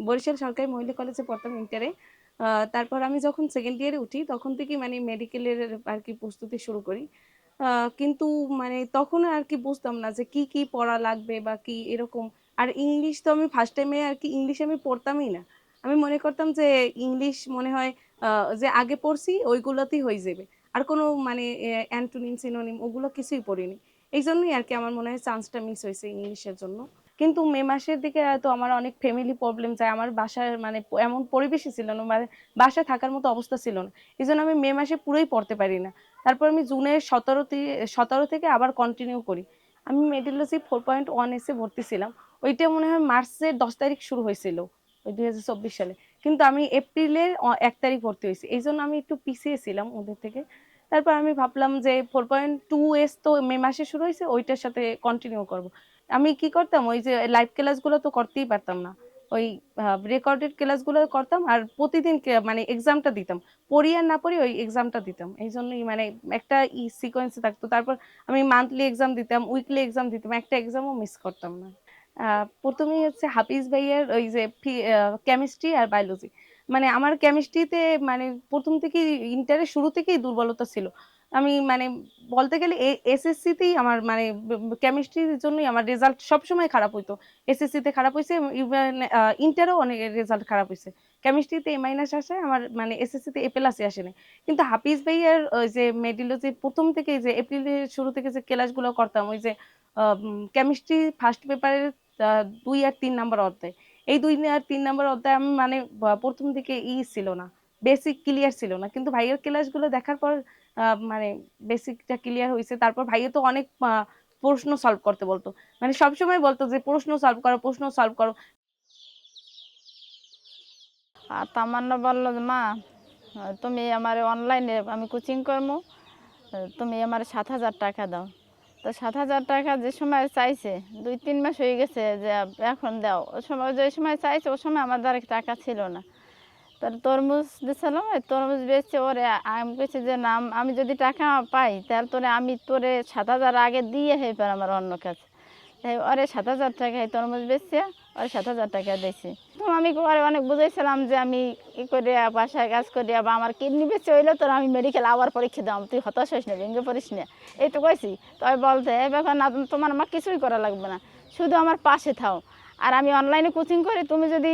বরিশাল সরকারি মহিলা কলেজে পড়তাম ইন্টারে। তারপর আমি যখন সেকেন্ড ইয়ারে উঠি তখন থেকেই মানে মেডিকেলের আর কি প্রস্তুতি শুরু করি। আ কিন্তু মানে তখন আর কি বুঝতাম না যে কি, কি পড়া লাগবে বা কি এরকম। আর ইংলিশ তো আমি ফার্স্ট টাইমে আর কি ইংলিশ আমি পড়তামই না। আমি মনে করতাম যে ইংলিশ মনে হয় আ যে আগে পড়ছি ওইগুলোতেই হয়ে যাবে। আর কোনো মানে অ্যান্টোনিম, সিনোনিম ওগুলো কিছুই পড়িনি। এইজন্যই আরকি আমার মনে হয় চান্সটা মিস হইছে ইংলিশের জন্য। কিন্তু মে মাসের দিকে তো আমার অনেক ফ্যামিলি প্রবলেম যায়। আমার বাসায় মানে এমন পরিবেশই ছিল না। মানে বাসায় থাকার মতো অবস্থা ছিল না। এজন্য আমি মে মাসে পুরোই পড়তে পারি না। তারপর আমি জুনের ১৭ থেকে আবার কন্টিনিউ করি। আমি মেডিলজি 4.1 এসে ভর্তি ছিলাম। ওইটা মনে হয় মার্চের ১০ তারিখ শুরু হয়েছিল। ওই ২০২৪ সালে। কিন্তু আমি এপ্রিলের ১ তারিখ ভর্তি হইছি। এইজন্য আমি একটু পিছিয়ে ছিলাম ওদের থেকে। তারপর আমি ভাবলাম যে 4.2 এস তো মে মাসে শুরু হইছে, ওইটার সাথে কন্টিনিউ করব। আমি কি করতাম ওই যে লাইভ ক্লাসগুলো তো করতেই পারতাম না। ওই রেকর্ডেড ক্লাসগুলো করতাম আর প্রতিদিন মানে এক্সামটা দিতাম। পড়ি আর না পড়ি ওই এক্সামটা দিতাম। এইজন্যই মানে একটা সিকোয়েন্স এ থাকতো। তারপর আমি মান্থলি এক্সাম দিতাম, উইকলি এক্সাম দিতাম। একটা এক্সামও মিস করতাম না। ১ম এই হচ্ছে হাফিজ ভাইয়ার ওই যে কেমিস্ট্রি আর বায়োলজি। মানে আমার কেমিস্ট্রিতে মানে ১ম থেকেই ইন্টারের শুরু থেকেই দুর্বলতা ছিল। আমি মানে বলতে গেলে এসএসসি তেই আমার মানে কেমিস্ট্রির জন্যই আমার রেজাল্ট সবসময় খারাপ হইতো। এসএসসি তে খারাপ হইছে, ইভেন ইন্টারেও অনেক রেজাল্ট খারাপ হইছে। কেমিস্ট্রিতে এ মাইনাস আসে, আমার মানে এসএসসি তে এ প্লাসই আসে নাই। কিন্তু হাফিজ ভাইয়ার ওই যে মেডিলজির ১ম থেকেই যে এপ্রিলের শুরু থেকে যে ক্লাসগুলো করতাম ওই যে কেমিস্ট্রি ফার্স্ট পেপারের ২ আর ৩ নাম্বার অধ্যায়। এই ২ আর ৩ নাম্বার অধ্যায় আমি মানে ১ম দিকে ছিল না। বেসিক ক্লিয়ার ছিল না। কিন্তু ভাইয়ার ক্লাসগুলো দেখার পর মানে বেসিকটা ক্লিয়ার হইছে। তারপর ভাইয়া তো অনেক প্রশ্ন সলভ করতে বলতো। মানে সবসময় বলতো যে প্রশ্ন সলভ করো, প্রশ্ন সলভ করো। আর তামান্না বলল যে, মা তুমি আমার অনলাইনে আমি কোচিং করবো, তুমি আমার ৭,০০০ টাকা দাও। তো ৭,০০০ টাকা যে সময় চাইছে ২-৩ মাস হয়ে গেছে যে এখন দাও। ওই সময় যে সময় চাইছে ওই সময় আমার দ্বারা টাকা ছিল না। তার তরমুজ দিছিলাম, ওই তরমুজ বেচছে ওরে আমি কইছি যে না আমি যদি টাকা পাই তাহলে তোরে আমি তোরে ৭,০০০ আগে দিয়ে হেবার আমার অন্য কাছে। ওরে ৭,০০০ টাকায় তরমুজ বেচছে, ওরে ৭,০০০ টাকা দিয়েছি। তো আমি ওরে অনেক বুঝাইছিলাম যে আমি ই করে বাসায় কাজ করি বা আমার কিডনি বেঁচে হইলে তোর আমি মেডিকেল আবার পরীক্ষা দাম, তুই হতাশ হইস না, ভেঙে পড়িস না, এই তো কইছি। তবে বলতে এই ব্যাপার না, তোমার আমার কিছুই করা লাগবে না, শুধু আমার পাশে থাও। আর আমি অনলাইনে কোচিং করি, তুমি যদি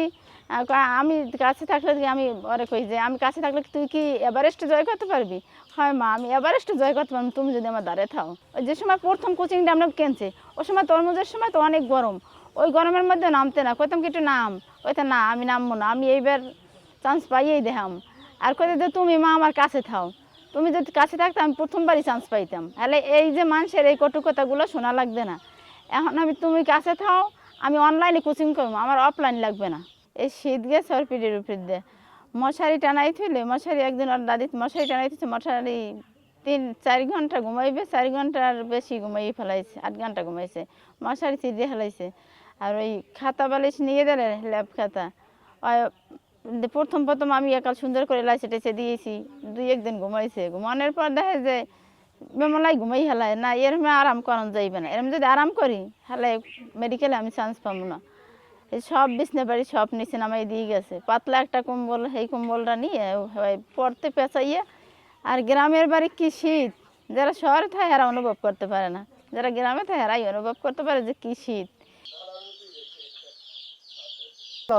আমি কাছে থাকলে আমি ওরে কই যে আমি কাছে থাকলে তুই কি এভারেস্ট জয় করতে পারবি? হয় মা, আমি এভারেস্ট জয় করতে পারবো তুমি যদি আমার দাঁড়িয়ে থাও। ওই যে সময় প্রথম কোচিংটা আমরা কিনছি ওই সময় তরমুজের সময় তো অনেক গরম, ওই গরমের মধ্যে নামতে না, কইতাম কি একটু নাম, কইতে না আমি নামবো না, আমি এইবার চান্স পাইয়েই দেখাম। আর কইতে যে তুমি মা আমার কাছে থাও, তুমি যদি কাছে থাকতে আমি প্রথমবারই চান্স পাইতাম। তাহলে এই যে মানুষের এই কটু কথাগুলো শোনা লাগবে না। এখন আমি তুমি কাছে থাও, আমি অনলাইনে কোচিং করবো, আমার অফলাইন লাগবে না। এই শীত গেছে ওর পিঠের উপর দিয়ে মশারি টানাই থইলে, মশারি একদিন ওর দাদি মশারি টানাই থইছে, মশারি ৩-৪ ঘন্টা ঘুমাইবে, ৪ ঘন্টার বেশি ঘুমাই ফেলাইছে, ৮ ঘন্টা ঘুমাইছে, মশারি ছিঁড়ে ফেলাইছে। আর ওই খাতা বালিশ নিয়ে গেলে ল্যাব খাতা ওই প্রথম প্রথম আমি একাল সুন্দর করে লাইসে টেসে দিয়েছি, ২-১ দিন ঘুমাইছে। ঘুমানোর পর দেখে যে বেমলাই ঘুমাই হেলায় না, এরম আরাম করানো যাইবে না, এরম যদি আরাম করি হেলে মেডিকেলে আমি চান্স পাবো না। এই সব বিছনা বাড়ি সব নিচে নামাই দিয়ে গেছে, পাতলা একটা কম্বল, সেই কম্বলটা নিয়ে পড়তে পেঁচাইয়ে। আর গ্রামের বাড়ি কি শীত, যারা শহরে থাকে এরা অনুভব করতে পারে না, যারা গ্রামে থাকে এরাই অনুভব করতে পারে যে কি শীত।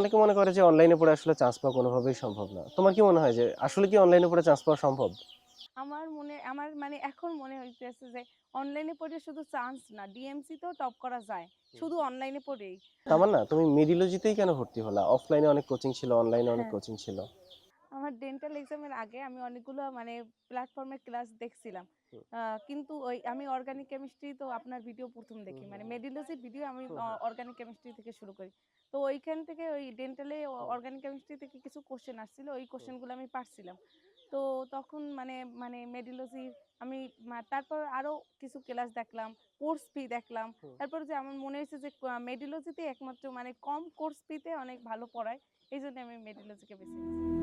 অনেকে মনে করে যে অনলাইনে পড়ে আসলে চান্স পাওয়া কোনোভাবেই সম্ভব না। তোমার কি মনে হয় যে আসলে কি অনলাইনে পড়ে চান্স পাওয়া সম্ভব? আমার মানে এখন মনে হইতেছে যে অনলাইনে পড়ে শুধু চান্স না, ডিএমসি তেও টপ করা যায়। শুধু অনলাইনে পড়েই। তামান্না, তুমি মেডিলজিতেই কেন ভর্তি হলা? অফলাইনে অনেক কোচিং ছিল, অনলাইনে অনেক হ্যাঁ। কোচিং ছিল। আমার ডেন্টাল এক্সামের আগে আমি অনেকগুলো মানে প্ল্যাটফর্মে ক্লাস দেখছিলাম। হুম, কিন্তু ওই আমি অর্গানিক কেমিস্ট্রি তো আপনার ভিডিও ১ম হুম, দেখি। হুম, মানে মেডিলজির ভিডিও আমি হুম, হুম, অর্গানিক কেমিস্ট্রি থেকে শুরু করি। তো ওইখান থেকে ওই ডেন্টালে হুম, অর্গানিক কেমিস্ট্রি থেকে কিছু কোশ্চেন আসছিল। ওই হুম, কোশ্চেনগুলো আমি পারছিলাম। তো তখন মানে মানে মেডিলজি আমি তারপর আরো কিছু ক্লাস দেখলাম, কোর্স ফি দেখলাম। হুম। তারপর যে আমার মনে হয়েছে যে মেডিলজিতে একমাত্র মানে কম কোর্স ফিতে অনেক ভালো পড়ায়। এইজন্য আমি মেডিলজিকে বেছে নিয়েছি।